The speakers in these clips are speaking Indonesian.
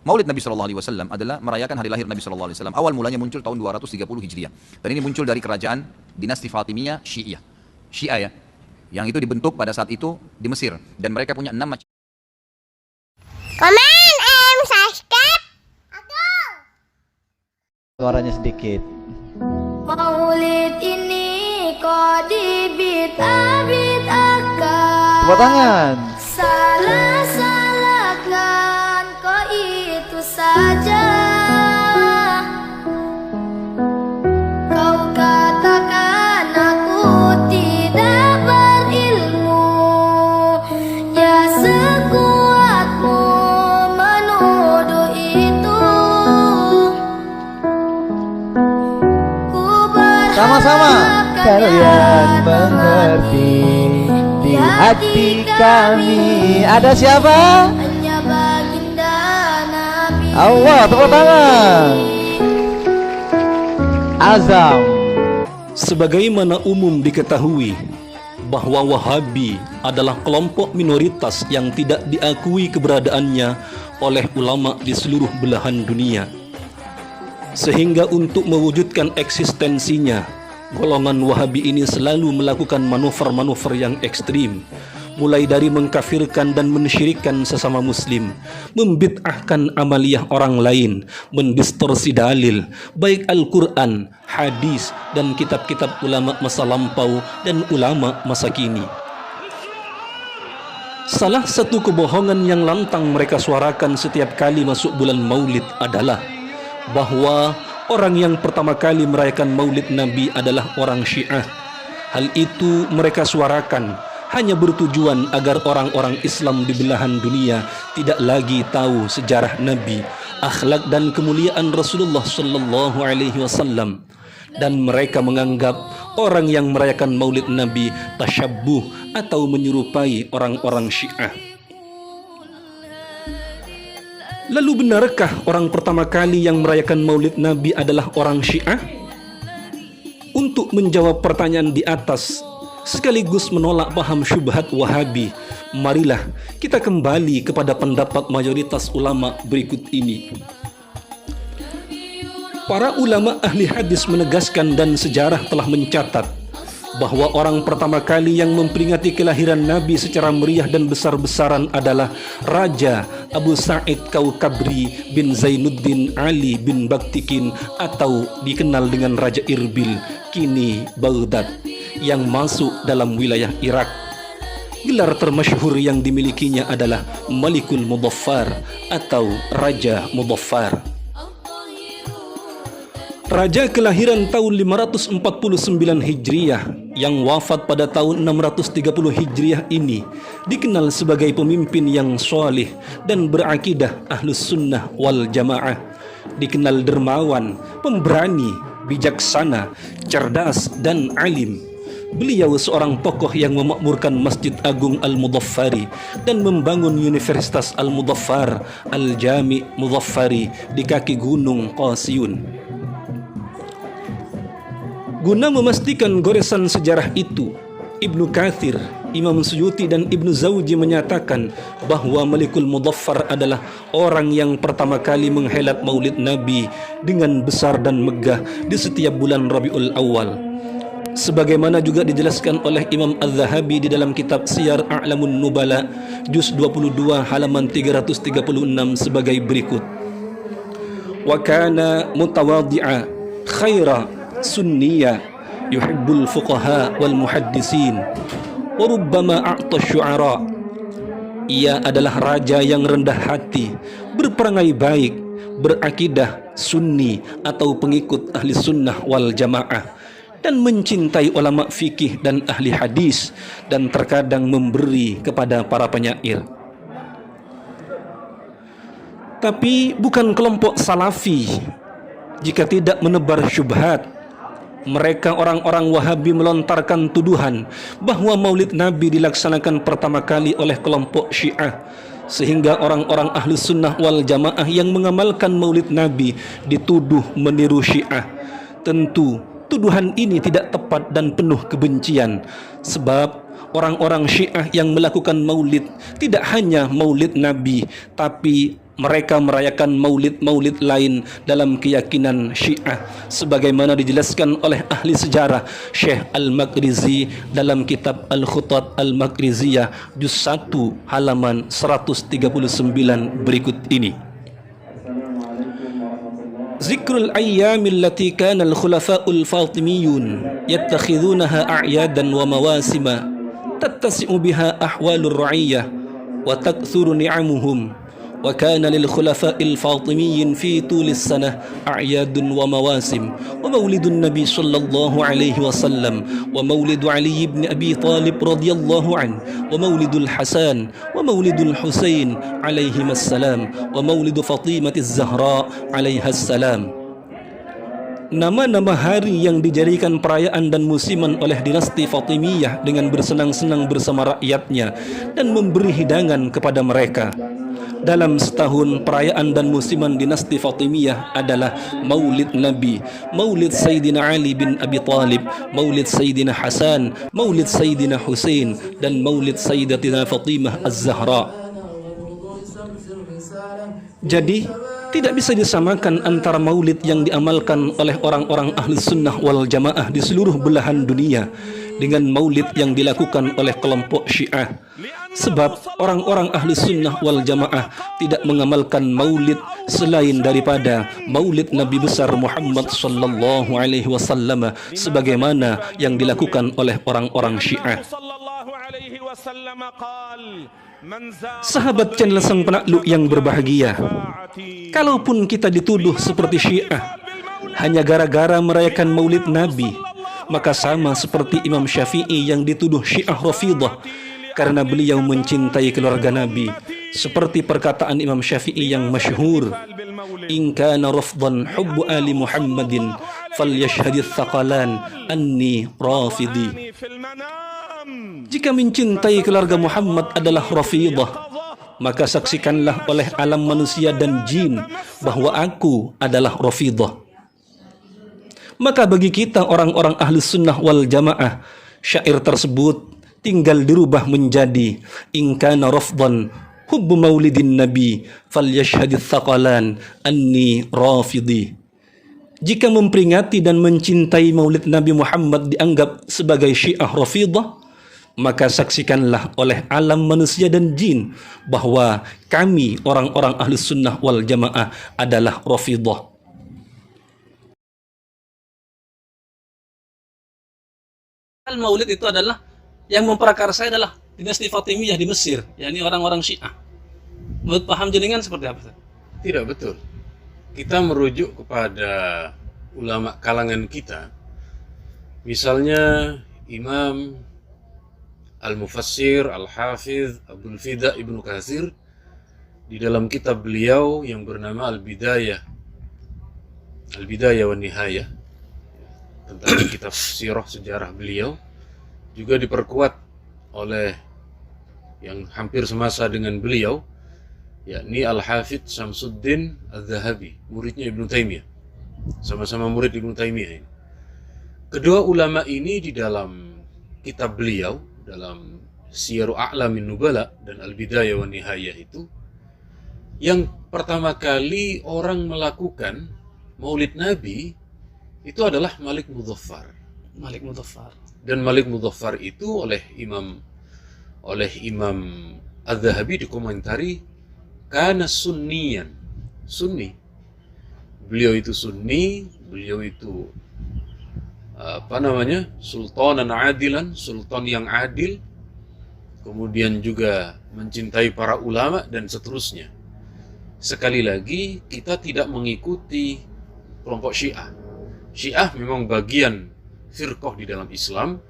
Maulid Nabi SAW adalah merayakan hari lahir Nabi SAW. Awal mulanya muncul tahun 230 Hijriah. Dan ini muncul dari kerajaan dinasti Fatimiyah Syiah. Syiah ya. Yang itu dibentuk pada saat itu di Mesir. Dan mereka punya 6 macam. Komen, subscribe, aku. Suaranya sedikit. Maulid ini kok dibit-bitakan. Tepuk tangan. Salah-salahkan kok itu saja. Kau katakan aku tidak berilmu. Ya sekuatmu menuduh itu. Ku Sama-sama. berharap Kalian mengerti di hati kami. Ada siapa? hanya baginda Nabi. Allah, tepuk tangan. Azam. Sebagaimana umum diketahui bahwa Wahabi adalah kelompok minoritas yang tidak diakui keberadaannya oleh ulama di seluruh belahan dunia. Sehingga untuk mewujudkan eksistensinya, golongan Wahabi ini selalu melakukan manuver-manuver yang ekstrim, mulai dari mengkafirkan dan mensyirikkan sesama muslim, membid'ahkan amaliyah orang lain, mendistorsi dalil, baik Al-Quran, hadis, dan kitab-kitab ulama masa lampau dan ulama masa kini. Salah satu kebohongan yang lantang mereka suarakan setiap kali masuk bulan Maulid adalah bahwa orang yang pertama kali merayakan Maulid Nabi adalah orang Syiah. Hal itu mereka suarakan hanya bertujuan agar orang-orang Islam di belahan dunia tidak lagi tahu sejarah Nabi, akhlak dan kemuliaan Rasulullah sallallahu alaihi wasallam, dan mereka menganggap orang yang merayakan Maulid Nabi tasyabbuh atau menyerupai orang-orang Syiah. Lalu benarkah orang pertama kali yang merayakan Maulid Nabi adalah orang Syiah? Untuk menjawab pertanyaan di atas, sekaligus menolak paham syubhat Wahabi, marilah kita kembali kepada pendapat mayoritas ulama berikut ini. Para ulama ahli hadis menegaskan dan sejarah telah mencatat bahwa orang pertama kali yang memperingati kelahiran Nabi secara meriah dan besar-besaran adalah Raja Abu Sa'id Kaukabri bin Zainuddin Ali bin Baktikin, atau dikenal dengan Raja Irbil, kini Baghdad, yang masuk dalam wilayah Irak. Gelar termasyhur yang dimilikinya adalah Malikul Mudaffar atau Raja Mudaffar. Raja kelahiran tahun 549 Hijriah yang wafat pada tahun 630 Hijriah ini dikenal sebagai pemimpin yang soleh dan berakidah Ahlus Sunnah wal Jamaah. Dikenal dermawan, pemberani, bijaksana, cerdas, dan alim. Beliau seorang tokoh yang memakmurkan Masjid Agung Al-Mudaffari dan membangun Universitas Al-Mudaffar Al-Jami' Mudaffari di kaki Gunung Qasiyun. Guna memastikan goresan sejarah itu, Ibnu Katsir, Imam Suyuti, dan Ibnu Zawji menyatakan bahwa Malikul Mudaffar adalah orang yang pertama kali menghelat Maulid Nabi dengan besar dan megah di setiap bulan Rabiul Awal. Sebagaimana juga dijelaskan oleh Imam Az-Zahabi di dalam kitab Siyar A'lamun Nubala juz 22 halaman 336 sebagai berikut. Wa kana mutawadhi'a khaira sunniya yuhibbul fuqaha wal muhaddisin wa rubbama a'ta syu'ara. Ia adalah raja yang rendah hati, berperangai baik, berakidah sunni atau pengikut ahli sunnah wal jamaah, dan mencintai ulama fikih dan ahli hadis, dan terkadang memberi kepada para penyair. Tapi bukan kelompok salafi jika tidak menebar syubhat. Mereka orang-orang Wahabi melontarkan tuduhan bahwa Maulid Nabi dilaksanakan pertama kali oleh kelompok Syiah, sehingga orang-orang Ahlus Sunnah wal Jamaah yang mengamalkan Maulid Nabi dituduh meniru Syiah. Tentu tuduhan ini tidak tepat dan penuh kebencian, sebab orang-orang Syiah yang melakukan Maulid tidak hanya Maulid Nabi, tapi mereka merayakan maulid-maulid lain dalam keyakinan Syiah sebagaimana dijelaskan oleh ahli sejarah Syekh Al-Maqrizi dalam kitab Al-Khutat Al-Maqriziyah juz 1 halaman 139 berikut ini. Zikrul ayyamil lati kana al-khulafa'ul fatimiyun yattakhidunaha a'yadan wa mawasima tattasi'u biha ahwalur ra'iyyah wa takthuru ni'amuhum wa kana lil khulafa'il fatimiyyin fi tulis sanah a'yadun wa mawasim wa maulidun nabi sallallahu alaihi wasallam wa maulidu ali ibn abi talib radhiyallahu an wa maulidul hasan wa maulidul husain alaihi assalam wa maulidu fatimatiz zahra alaiha assalam. Nama-nama hari yang dijadikan perayaan dan musiman oleh dinasti Fatimiyah dengan bersenang-senang bersama rakyatnya dan memberi hidangan kepada mereka. Dalam setahun perayaan dan musiman dinasti Fatimiyah adalah Maulid Nabi, Maulid Sayyidina Ali bin Abi Talib, Maulid Sayyidina Hasan, Maulid Sayyidina Husain, dan Maulid Sayyidatina Fatimah Az-Zahra. Jadi tidak bisa disamakan antara maulid yang diamalkan oleh orang-orang ahli sunnah wal jamaah di seluruh belahan dunia dengan maulid yang dilakukan oleh kelompok Syiah. Sebab orang-orang ahli sunnah wal jamaah tidak mengamalkan maulid selain daripada maulid Nabi besar Muhammad sallallahu alaihi wasallam sebagaimana yang dilakukan oleh orang-orang Syiah. Sahabat channel Sang Penakluk yang berbahagia, kalaupun kita dituduh seperti Syiah hanya gara-gara merayakan maulid Nabi, maka sama seperti Imam Syafi'i yang dituduh Syiah Rafidah karena beliau mencintai keluarga Nabi. Seperti perkataan Imam Syafi'i yang masyhur, in kana rafdan hubbu ali Muhammadin falyashhadith thaqalan anni rafidi. Jika mencintai keluarga Muhammad adalah Rafidah, maka saksikanlah oleh alam manusia dan jin bahwa aku adalah Rafidah. Maka bagi kita orang-orang ahli sunnah wal jamaah, syair tersebut tinggal dirubah menjadi in kana rafdan hubbu maulidin nabi falyashhadith thaqalan anni rafidi. Jika memperingati dan mencintai maulid Nabi Muhammad dianggap sebagai Syiah Rafidah, maka saksikanlah oleh alam manusia dan jin bahwa kami orang-orang ahli sunnah wal jamaah adalah Rafidah. Maulid itu adalah yang memprakarsai adalah dinasti Fatimiyah di Mesir, yakni orang-orang Syiah. Menurut paham jenengan seperti apa? Tidak betul. Kita merujuk kepada ulama kalangan kita. Misalnya Imam Al-Mufassir, Al-Hafidh, Abdul Fida Ibnu Katsir di dalam kitab beliau yang bernama Al-Bidayah wa Nihayah, tentang kitab sirah sejarah beliau, juga diperkuat oleh yang hampir semasa dengan beliau, yakni Al-Hafidh Syamsuddin Al-Zahabi, muridnya Ibnu Taimiyah. Sama-sama murid Ibnu Taimiyah ini. Kedua ulama ini di dalam kitab beliau, dalam Syiaru A'lamin Nubala dan Al-Bidayah wa Nihayah itu, yang pertama kali orang melakukan maulid Nabi itu adalah Malik Mudhaffar. Malik Mudhaffar. Dan Malik Mudhaffar itu oleh Imam Az-Zahabi dikomentari kana sunniyan, sunni. Beliau itu sunni, beliau itu sultanan adilan, sultan yang adil, kemudian juga mencintai para ulama dan seterusnya. Sekali lagi, kita tidak mengikuti kelompok Syiah. Syiah memang bagian firqah di dalam Islam,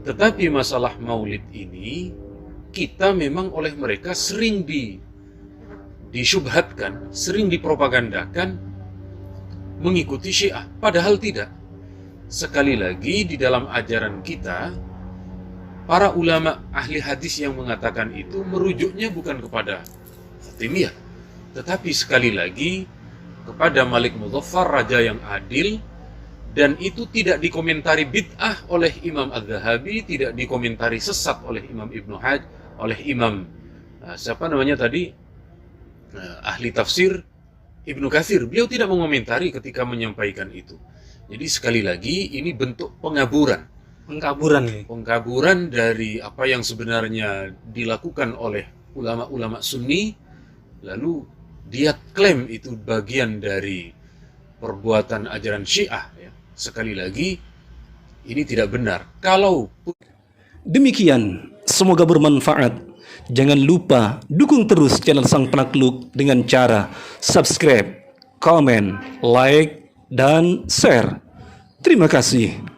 tetapi masalah maulid ini kita memang oleh mereka sering disyubhatkan, sering dipropagandakan mengikuti Syiah, padahal tidak. Sekali lagi, di dalam ajaran kita, para ulama ahli hadis yang mengatakan itu merujuknya bukan kepada Fatimiyah, tetapi sekali lagi kepada Malik Mudhaffar, raja yang adil, dan itu tidak dikomentari bid'ah oleh Imam Az-Zahabi, tidak dikomentari sesat oleh Imam Ibnu Hajj, oleh Imam ahli tafsir Ibnu Katsir, beliau tidak mengomentari ketika menyampaikan itu. Jadi sekali lagi ini bentuk pengaburan. Pengkaburan dari apa yang sebenarnya dilakukan oleh ulama-ulama Sunni, lalu dia klaim itu bagian dari perbuatan ajaran Syiah. Ya. Sekali lagi ini tidak benar. Kalau Demikian, semoga bermanfaat. Jangan lupa dukung terus channel Sang Penakluk dengan cara subscribe, komen, like, dan share. Terima kasih.